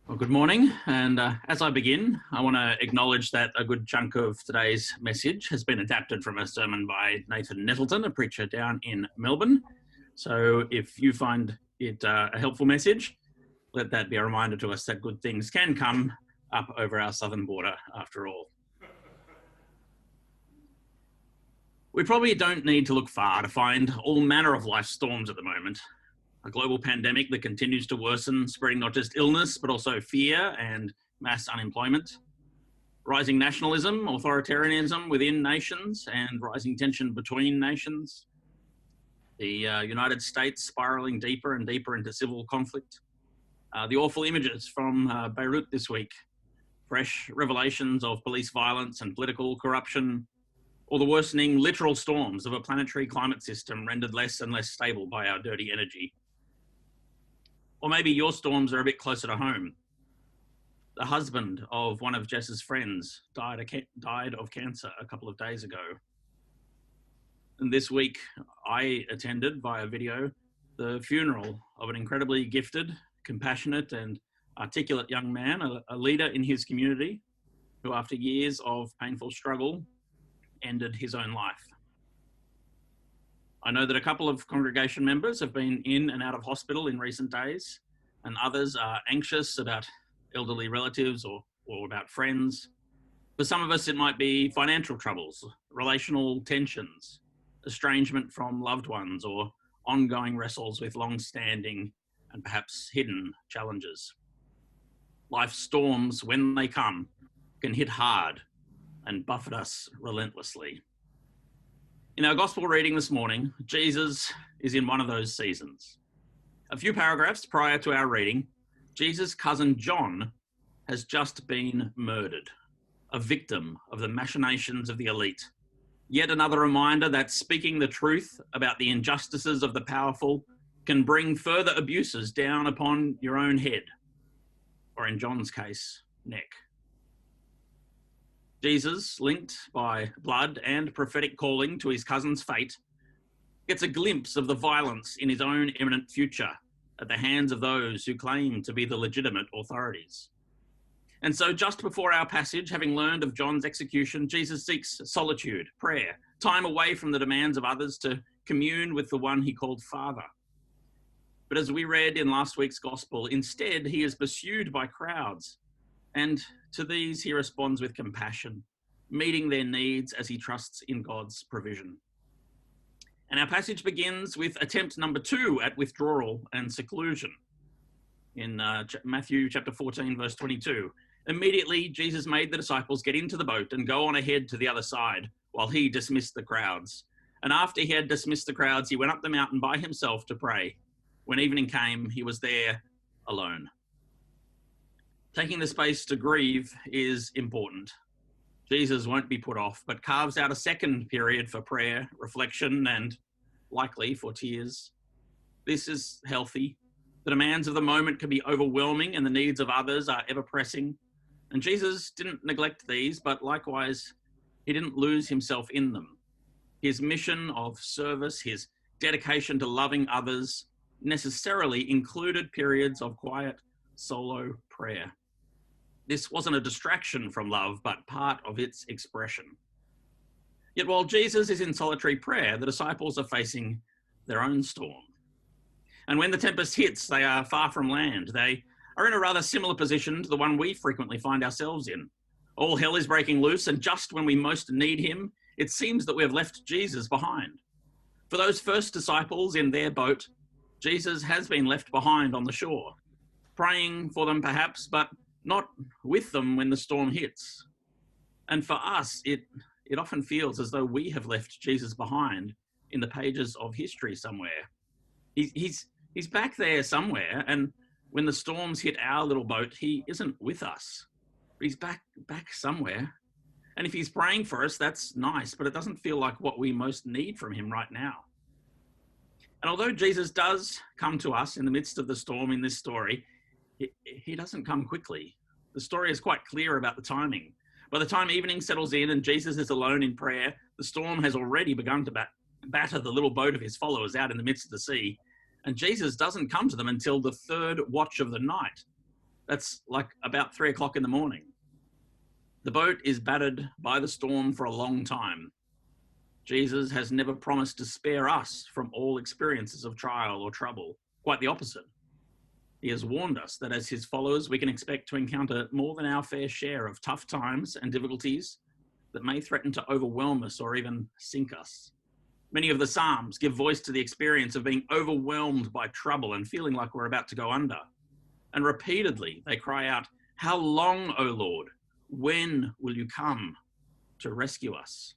Well, good morning. And as I begin, I want to acknowledge that a good chunk of today's message has been adapted from a sermon by Nathan Nettleton, a preacher down in Melbourne. So if you find it a helpful message, let that be a reminder to us that good things can come up over our southern border after all. We probably don't need to look far to find all manner of life storms at the moment. A global pandemic that continues to worsen, spreading not just illness, but also fear and mass unemployment. Rising nationalism, authoritarianism within nations, and rising tension between nations. The United States spiraling deeper and deeper into civil conflict. The awful images from Beirut this week. Fresh revelations of police violence and political corruption, or the worsening literal storms of a planetary climate system rendered less and less stable by our dirty energy. Or maybe your storms are a bit closer to home. The husband of one of Jess's friends died of cancer a couple of days ago. And this week, I attended via video the funeral of an incredibly gifted, compassionate, and articulate young man, a leader in his community, who after years of painful struggle, ended his own life. I know that a couple of congregation members have been in and out of hospital in recent days, and others are anxious about elderly relatives or about friends. For some of us, it might be financial troubles, relational tensions, estrangement from loved ones, or ongoing wrestles with long-standing and perhaps hidden challenges. Life's storms, when they come, can hit hard and buffet us relentlessly. In our gospel reading this morning, Jesus is in one of those seasons. A few paragraphs prior to our reading, Jesus' cousin John has just been murdered, a victim of the machinations of the elite. Yet another reminder that speaking the truth about the injustices of the powerful can bring further abuses down upon your own head, or in John's case, neck. Jesus, linked by blood and prophetic calling to his cousin's fate, gets a glimpse of the violence in his own imminent future at the hands of those who claim to be the legitimate authorities. And so just before our passage, having learned of John's execution, Jesus seeks solitude, prayer, time away from the demands of others to commune with the one he called Father. But as we read in last week's gospel, instead he is pursued by crowds, and to these he responds with compassion, meeting their needs as he trusts in God's provision. And our passage begins with attempt number 2 at withdrawal and seclusion. In Matthew chapter 14, verse 22, immediately Jesus made the disciples get into the boat and go on ahead to the other side while he dismissed the crowds. And after he had dismissed the crowds, he went up the mountain by himself to pray. When evening came, he was there alone. Taking the space to grieve is important. Jesus won't be put off, but carves out a second period for prayer, reflection, and likely for tears. This is healthy. The demands of the moment can be overwhelming and the needs of others are ever pressing. And Jesus didn't neglect these, but likewise, he didn't lose himself in them. His mission of service, his dedication to loving others necessarily included periods of quiet solo prayer. This wasn't a distraction from love, but part of its expression. Yet while Jesus is in solitary prayer, the disciples are facing their own storm. And when the tempest hits, they are far from land. They are in a rather similar position to the one we frequently find ourselves in. All hell is breaking loose, and just when we most need him, it seems that we have left Jesus behind. For those first disciples in their boat, Jesus has been left behind on the shore, praying for them perhaps, but not with them when the storm hits. And for us, it often feels as though we have left Jesus behind in the pages of history somewhere. He's back there somewhere, and when the storms hit our little boat, he isn't with us. He's back somewhere. And if he's praying for us, that's nice, but it doesn't feel like what we most need from him right now. And although Jesus does come to us in the midst of the storm in this story, he doesn't come quickly. The story is quite clear about the timing. By the time evening settles in and Jesus is alone in prayer, the storm has already begun to batter the little boat of his followers out in the midst of the sea. And Jesus doesn't come to them until the third watch of the night. That's like about 3 o'clock in the morning. The boat is battered by the storm for a long time. Jesus has never promised to spare us from all experiences of trial or trouble. Quite the opposite. He has warned us that as his followers, we can expect to encounter more than our fair share of tough times and difficulties that may threaten to overwhelm us or even sink us. Many of the Psalms give voice to the experience of being overwhelmed by trouble and feeling like we're about to go under. And repeatedly, they cry out, "How long, O Lord? When will you come to rescue us?"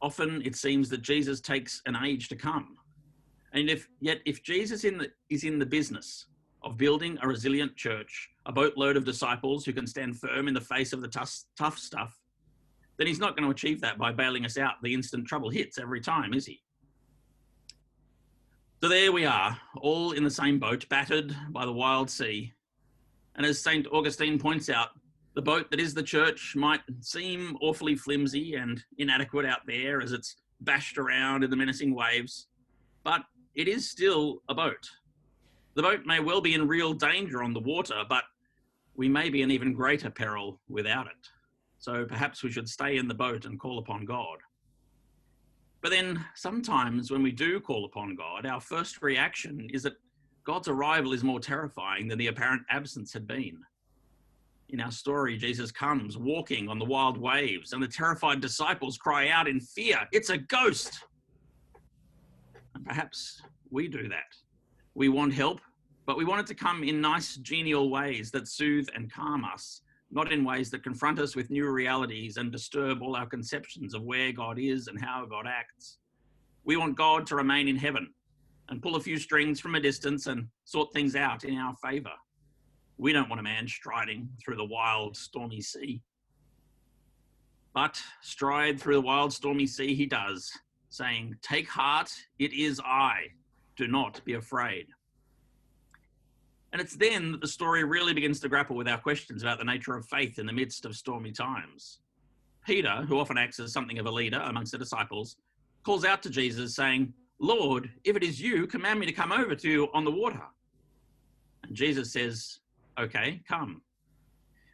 Often it seems that Jesus takes an age to come. And if Jesus is in the business of building a resilient church, a boatload of disciples who can stand firm in the face of the tough stuff, then he's not going to achieve that by bailing us out the instant trouble hits every time, is he? So there we are, all in the same boat, battered by the wild sea. And as St. Augustine points out, the boat that is the church might seem awfully flimsy and inadequate out there as it's bashed around in the menacing waves, but it is still a boat. The boat may well be in real danger on the water, but we may be in even greater peril without it. So perhaps we should stay in the boat and call upon God. But then sometimes when we do call upon God, our first reaction is that God's arrival is more terrifying than the apparent absence had been. In our story, Jesus comes walking on the wild waves, and the terrified disciples cry out in fear, "It's a ghost!" And perhaps we do that. We want help, but we want it to come in nice, genial ways that soothe and calm us, not in ways that confront us with new realities and disturb all our conceptions of where God is and how God acts. We want God to remain in heaven and pull a few strings from a distance and sort things out in our favor. We don't want a man striding through the wild, stormy sea. But stride through the wild, stormy sea he does, saying, "Take heart, it is I. Do not be afraid." And it's then that the story really begins to grapple with our questions about the nature of faith in the midst of stormy times. Peter, who often acts as something of a leader amongst the disciples, calls out to Jesus saying, "Lord, if it is you, command me to come over to you on the water." And Jesus says, "Okay, come."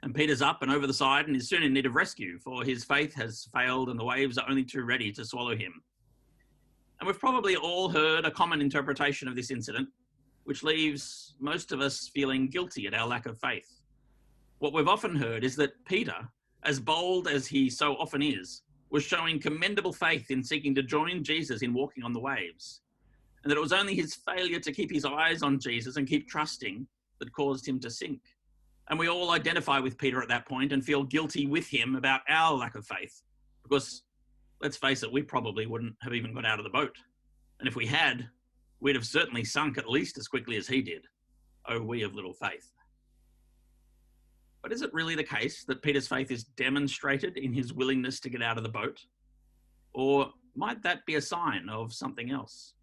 And Peter's up and over the side and is soon in need of rescue, for his faith has failed and the waves are only too ready to swallow him. And we've probably all heard a common interpretation of this incident, which leaves most of us feeling guilty at our lack of faith. What we've often heard is that Peter, as bold as he so often is, was showing commendable faith in seeking to join Jesus in walking on the waves, and that it was only his failure to keep his eyes on Jesus and keep trusting that caused him to sink. And we all identify with Peter at that point and feel guilty with him about our lack of faith, because let's face it, we probably wouldn't have even got out of the boat. And if we had, we'd have certainly sunk at least as quickly as he did. Oh, we of little faith. But is it really the case that Peter's faith is demonstrated in his willingness to get out of the boat? Or might that be a sign of something else?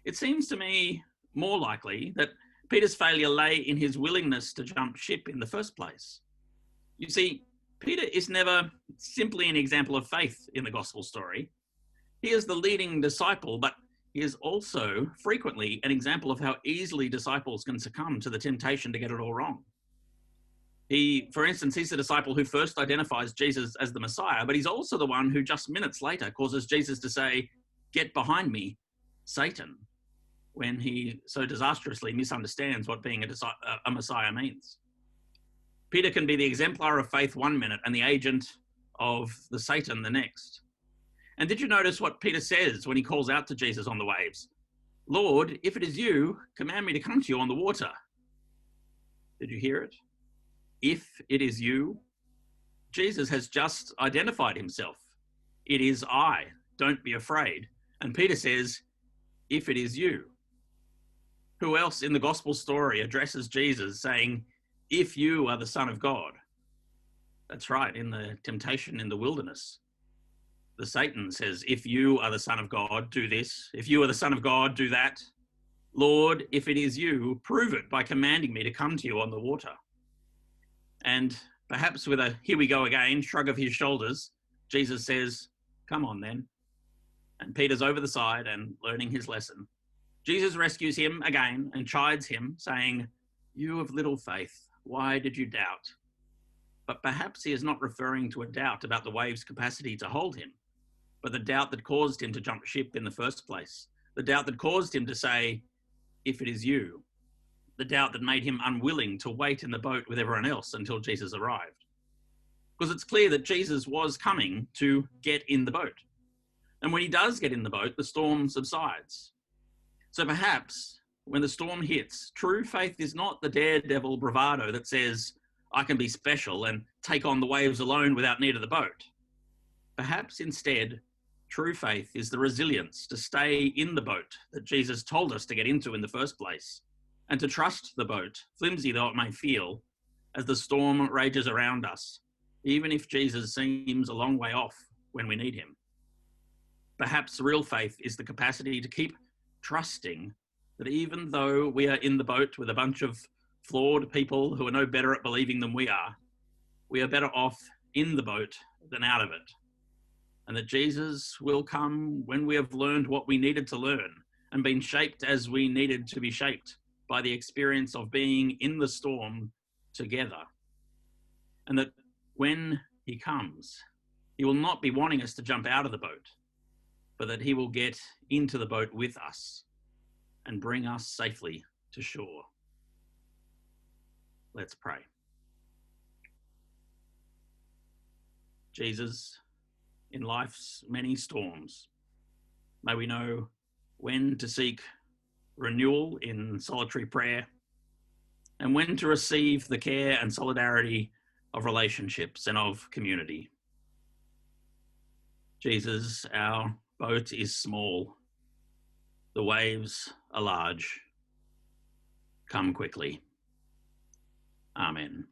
It seems to me more likely that Peter's failure lay in his willingness to jump ship in the first place. You see, Peter is never simply an example of faith in the gospel story. He is the leading disciple, but he is also frequently an example of how easily disciples can succumb to the temptation to get it all wrong. For instance, he's the disciple who first identifies Jesus as the Messiah, but he's also the one who just minutes later causes Jesus to say, "Get behind me, Satan," when he so disastrously misunderstands what being a Messiah means. Peter can be the exemplar of faith one minute and the agent of the Satan the next. And did you notice what Peter says when he calls out to Jesus on the waves? "Lord, if it is you, command me to come to you on the water." Did you hear it? If it is you. Jesus has just identified himself. "It is I. Don't be afraid." And Peter says, "If it is you." Who else in the gospel story addresses Jesus saying, "If you are the Son of God"? That's right, in the temptation in the wilderness. The Satan says, "If you are the Son of God, do this. If you are the Son of God, do that. Lord, if it is you, prove it by commanding me to come to you on the water." And perhaps with a "here we go again" shrug of his shoulders, Jesus says, "Come on then." And Peter's over the side and learning his lesson. Jesus rescues him again and chides him, saying, You of little faith, why did you doubt? But perhaps he is not referring to a doubt about the wave's capacity to hold him, but the doubt that caused him to jump ship in the first place, the doubt that caused him to say, if it is you, the doubt that made him unwilling to wait in the boat with everyone else until Jesus arrived. Because it's clear that Jesus was coming to get in the boat. And when he does get in the boat, the storm subsides. So perhaps when the storm hits, true faith is not the daredevil bravado that says, I can be special and take on the waves alone without need of the boat. Perhaps instead, true faith is the resilience to stay in the boat that Jesus told us to get into in the first place, and to trust the boat, flimsy though it may feel, as the storm rages around us, even if Jesus seems a long way off when we need him. Perhaps real faith is the capacity to keep trusting that even though we are in the boat with a bunch of flawed people who are no better at believing than we are better off in the boat than out of it. And that Jesus will come when we have learned what we needed to learn and been shaped as we needed to be shaped by the experience of being in the storm together. And that when he comes, he will not be wanting us to jump out of the boat, but that he will get into the boat with us and bring us safely to shore. Let's pray. Jesus, in life's many storms, may we know when to seek renewal in solitary prayer and when to receive the care and solidarity of relationships and of community. Jesus, our boat is small. The waves are large. Come quickly. Amen.